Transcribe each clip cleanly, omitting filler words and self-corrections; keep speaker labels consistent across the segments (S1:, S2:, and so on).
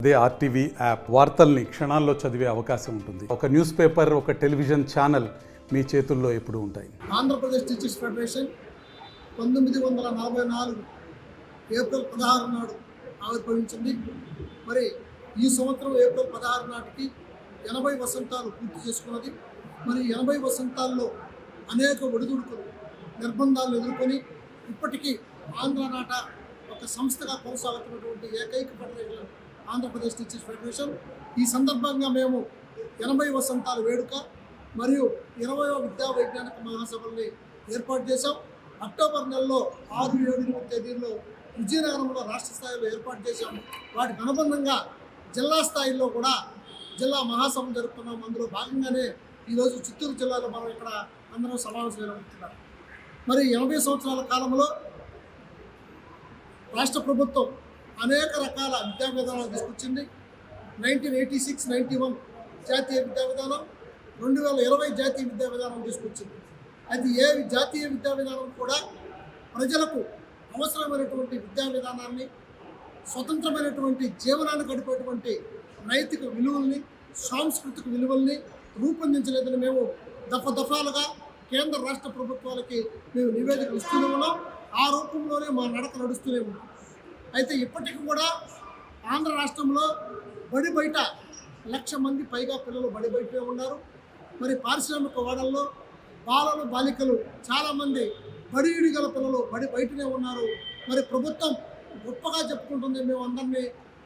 S1: అదే RTV app వార్తల్ని క్షణాల్లో చదివే అవకాశం ఉంటుంది. ఒక న్యూస్ పేపర్, ఒక టెలివిజన్ ఛానల్ మీ చేతుల్లో ఎప్పుడూ ఉంటాయి.
S2: ఆంధ్రప్రదేశ్ టీచర్స్ ఫెడరేషన్ 1944 ఏప్రిల్ 16 నాడు ఆవిర్భవించింది. మరి ఈ సంవత్సరం ఏప్రిల్ 16 నాటికి 80 వసంతాలు పూర్తి చేసుకున్నది. మరి 80 వసంతాల్లో అనేక ఒడిదుడుకులు, నిర్బంధాలను ఎదుర్కొని ఇప్పటికీ ఆంధ్రనాట ఒక సంస్థగా కొనసాగుతున్నటువంటి ఏకైక ఫెడరేషన్ ఆంధ్రప్రదేశ్ టీచర్స్ ఫెడరేషన్. ఈ సందర్భంగా మేము 80 వసంతాల వేడుక మరియు 20వ విద్యా వైజ్ఞానిక మహాసభల్ని ఏర్పాటు చేశాం. అక్టోబర్ నెలలో 6, 7, 8 తేదీల్లో విజయనగరంలో రాష్ట్ర స్థాయిలో ఏర్పాటు చేశాం. వాటికి అనుబంధంగా జిల్లా స్థాయిలో కూడా జిల్లా మహాసభలు జరుపుతున్నాం. అందులో భాగంగానే ఈరోజు చిత్తూరు జిల్లాలో మనం ఇక్కడ అందరం సమావేశం నిర్వహిస్తున్నాం. మరి 80 సంవత్సరాల కాలంలో రాష్ట్ర ప్రభుత్వం అనేక రకాల విద్యా విధానాలు తీసుకొచ్చింది. 1986, 91 జాతీయ విద్యా విధానం, 2020 జాతీయ విద్యా విధానం తీసుకొచ్చింది. అది ఏ జాతీయ విద్యా విధానం కూడా ప్రజలకు అవసరమైనటువంటి విద్యా విధానాన్ని, స్వతంత్రమైనటువంటి జీవనాన్ని గడిపేటువంటి నైతిక విలువల్ని, సాంస్కృతిక విలువల్ని రూపొందించలేదని మేము దఫాలుగా కేంద్ర రాష్ట్ర ప్రభుత్వాలకి మేము నివేదికలు ఇస్తూనే ఉన్నాం. ఆ రూపంలోనే మా నడక నడుస్తూనే ఉన్నాం. అయితే ఇప్పటికి కూడా ఆంధ్ర రాష్ట్రంలో బడి బయట 1,00,000 మంది పైగా పిల్లలు బడి బయటే ఉన్నారు. మరి పారిశ్రామిక వాడల్లో బాలలు, బాలికలు చాలామంది బడి గల పిల్లలు బడి బయటనే ఉన్నారు. మరి ప్రభుత్వం గొప్పగా చెప్పుకుంటుంది, మేము అందరినీ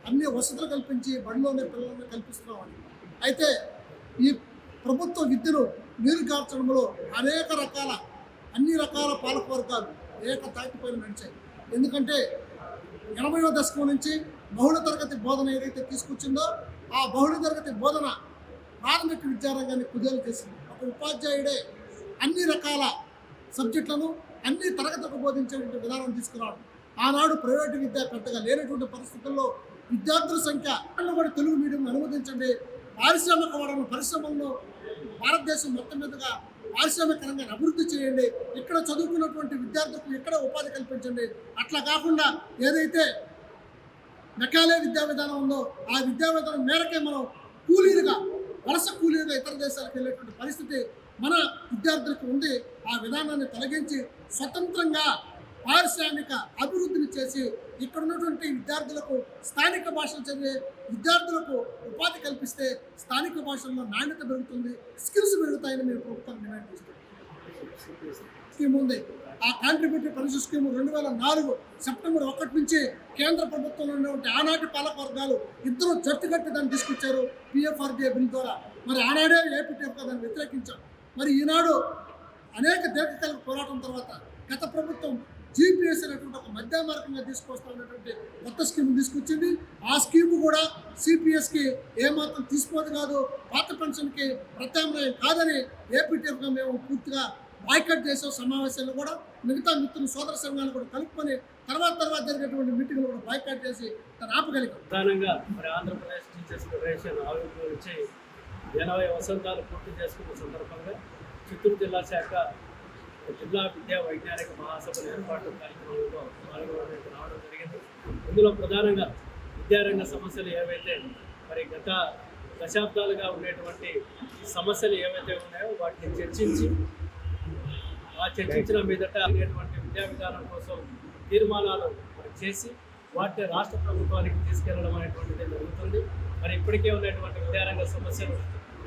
S2: అన్ని వసతులు కల్పించి బడిలోనే పిల్లల్ని కల్పిస్తున్నామని. అయితే ఈ ప్రభుత్వ విద్యను నీరుగార్చడంలో అన్ని రకాల పాలకవర్గాలు ఏకతాటిపైన నడిచాయి. ఎందుకంటే 80వ దశకం నుంచి బహుళ తరగతి బోధన ఏదైతే తీసుకొచ్చిందో ఆ బహుళ తరగతి బోధన ప్రాథమిక విద్యారంగాన్ని కుదేలు చేసింది. ఒక ఉపాధ్యాయుడే అన్ని రకాల సబ్జెక్టులను అన్ని తరగతులకు బోధించేటువంటి విధానం తీసుకురావడం. ఆనాడు ప్రైవేటు విద్య పెద్దగా లేనటువంటి పరిస్థితుల్లో విద్యార్థుల సంఖ్య కూడా తెలుగు మీడియం అనుమతించండి, పారిశ్రామిక వాడను పరిశ్రమలను భారతదేశం మొత్తం మీదుగా పారిశ్రామిక రంగాన్ని అభివృద్ధి చేయండి, ఇక్కడ చదువుకున్నటువంటి విద్యార్థులకు ఇక్కడ ఉపాధి కల్పించండి. అట్లా కాకుండా ఏదైతే మెకాలే విద్యా విధానం ఉందో ఆ విద్యా విధానం మేరకే మనం వలస కూలీలుగా ఇతర దేశాలకు వెళ్ళేటువంటి పరిస్థితి మన విద్యార్థులకు ఉంది. ఆ విధానాన్ని తొలగించి స్వతంత్రంగా పారిశ్రామిక అభివృద్ధిని చేసి ఇక్కడ ఉన్నటువంటి విద్యార్థులకు స్థానిక భాషలు చదివే విద్యార్థులకు ఉపాధి కల్పిస్తే స్థానిక భాషల్లో నాణ్యత పెరుగుతుంది, స్కిల్స్ పెరుగుతాయని మేము ప్రభుత్వం డిమాండ్ చేస్తాం. స్కీమ్ ఉంది. ఆ కాంట్రిబ్యూటరీ పెన్షన్ స్కీమ్ 2004 సెప్టెంబర్ 1 నుంచి కేంద్ర ప్రభుత్వంలో ఉన్నటువంటి ఆనాటి పాలక వర్గాలు ఇద్దరు జట్టుగట్టి దాన్ని తీసుకొచ్చారు PFRDA బిల్ ద్వారా. మరి ఆనాడే ఏపీటీఎఫ్గా దాన్ని వ్యతిరేకించాం. మరి ఈనాడు అనేక దీర్ఘకాలిక పోరాటం తర్వాత గత ప్రభుత్వం GPS అనేటువంటి ఒక మధ్య మార్గంగా తీసుకొస్తా ఉన్నటువంటి కొత్త స్కీమ్ తీసుకొచ్చింది. ఆ స్కీమ్ కూడా CPSకి ఏమాత్రం తీసుకోదు కాదు, పాత పెన్షన్కి ప్రత్యామ్నాయం కాదని ఏపీటీఎఫ్గా మేము పూర్తిగా బాయ్కట్ చేసే సమావేశాలు కూడా మిగతా మిత్రులు సోదర సంఘాలు కూడా కలుపుకొని తర్వాత జరిగేటువంటి మీటింగ్లు కూడా బాయ్కట్ చేసి దాన్ని ఆపగలిగాం.
S3: ప్రధానంగా మరి ఆంధ్రప్రదేశ్ టీచర్స్ ఫెడరేషన్ ఆవిర్భవించి 80 వసంతాలు పూర్తి చేసుకున్న సందర్భంగా చిత్తూరు జిల్లా శాఖ జిల్లా విద్యా వైజ్ఞానిక మహాసభల ఏర్పాటు కార్యక్రమంలో రావడం జరిగింది. ఇందులో ప్రధానంగా విద్యారంగ సమస్యలు ఏవైతే మరి గత దశాబ్దాలుగా ఉండేటువంటి సమస్యలు ఏవైతే ఉన్నాయో వాటిని చర్చించి ఆ చర్చించిన మీదట అనేటువంటి విద్యా విధానం కోసం తీర్మానాలు చేసి వాటిని రాష్ట్ర ప్రభుత్వానికి తీసుకెళ్లడం అనేటువంటిది జరుగుతుంది. మరి ఇప్పటికే ఉన్నటువంటి విద్యారంగ సమస్యలు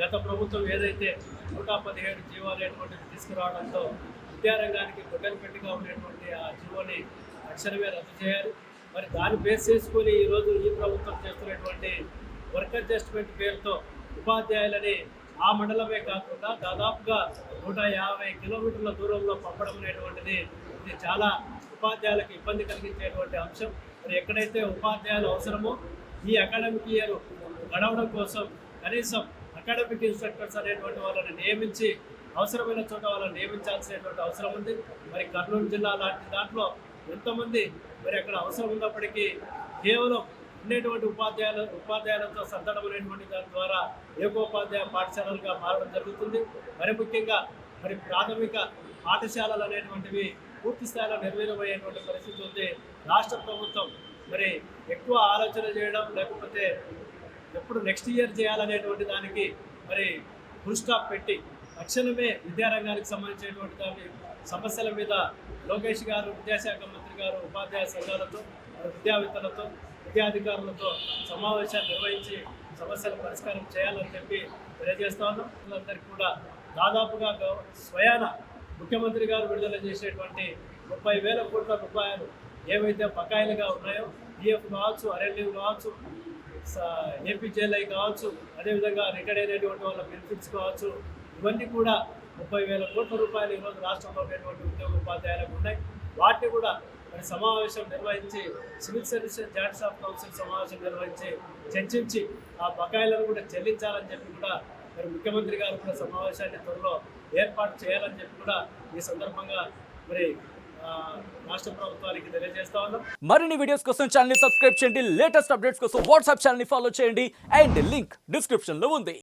S3: గత ప్రభుత్వం ఏదైతే 117 జీవోలు అనేటువంటిది తీసుకురావడంతో విద్యారంగానికి గుడ్డలపెట్టిగా ఉండేటువంటి ఆ జీవోని తక్షణమే రద్దు చేయాలి. మరి దాన్ని బేస్ చేసుకొని ఈరోజు ఈ ప్రభుత్వం చేస్తున్నటువంటి వర్క్ అడ్జస్ట్మెంట్ పేరుతో ఉపాధ్యాయులని ఆ మండలమే కాకుండా దాదాపుగా 150 కిలోమీటర్ల దూరంలో పంపడం అనేటువంటిది ఇది చాలా ఉపాధ్యాయులకు ఇబ్బంది కలిగించేటువంటి అంశం. మరి ఎక్కడైతే ఉపాధ్యాయులు అవసరమో ఈ అకాడమిక్ ఇయర్ గడవడం కోసం కనీసం అకాడమిక్ ఇన్స్ట్రక్టర్స్ అనేటువంటి వాళ్ళని నియమించి అవసరమైన చోట వాళ్ళని నియమించాల్సినటువంటి అవసరం ఉంది. మరి కర్నూలు జిల్లా లాంటి దాంట్లో ఎంతోమంది మరి అక్కడ అవసరం ఉన్నప్పటికీ కేవలం ఉండేటువంటి ఉపాధ్యాయులతో సర్దడం అనేటువంటి దాని ద్వారా ఏకోపాధ్యాయ పాఠశాలలుగా మారడం జరుగుతుంది. మరి ముఖ్యంగా మరి ప్రాథమిక పాఠశాలలు అనేటువంటివి పూర్తి స్థాయిలో నిర్వీర్యమయ్యేటువంటి పరిస్థితి ఉంది. రాష్ట్ర ప్రభుత్వం మరి ఎక్కువ ఆలోచన చేయడం లేకపోతే ఎప్పుడు నెక్స్ట్ ఇయర్ చేయాలనేటువంటి దానికి మరి ఫుల్ స్టాప్ పెట్టి తక్షణమే విద్యారంగానికి సంబంధించినటువంటి దాని సమస్యల మీద లోకేష్ గారు, విద్యాశాఖ మంత్రి గారు, ఉపాధ్యాయ సంఘాలతో, విద్యావేత్తలతో, విద్యాధికారులతో సమావేశాలు నిర్వహించి సమస్యల పరిష్కారం చేయాలని చెప్పి తెలియజేస్తా ఉన్నాం. అందరికీ కూడా దాదాపుగా స్వయాన ముఖ్యమంత్రి గారు విడుదల చేసేటువంటి 30,000 కోట్ల రూపాయలు ఏవైతే బకాయిలుగా ఉన్నాయో, పిఎఫ్ కావచ్చు, RLF కావచ్చు, ఏపీజేఎల్ఐ కావచ్చు, అదేవిధంగా రిటైర్డ్ అయినటువంటి వాళ్ళ బెనిఫిట్స్ కావచ్చు, ఇవన్నీ కూడా 30,000 కోట్ల రూపాయలు ఈరోజు రాష్ట్రంలో ఉన్నటువంటి ఉద్యోగ ఉపాధ్యాయులకు ఉన్నాయి. వాటిని కూడా మరి సమావేశం నిర్వహించి civil services joint staff council సమావేశం నిర్వహించి చర్చించి ఆ బకాయిలను కూడా చెల్లించాలని చెప్పి కూడా మరి ముఖ్యమంత్రి గారు కూడా సమావేశాన్ని త్వరలో ఏర్పాటు చేయాలని చెప్పి కూడా ఈ సందర్భంగా మరి రాష్ట్ర ప్రభుత్వానికి తెలియజేస్తా ఉన్నాం.
S4: మరిన్ని వీడియోస్ కోసం ఛానల్ ని సబ్స్క్రైబ్ చేయండి. లేటెస్ట్ అప్డేట్స్ కోసం వాట్సాప్ ఛానల్ ని ఫాలో చేయండి. అండ్ లింక్ డిస్క్రిప్షన్ లో ఉంది.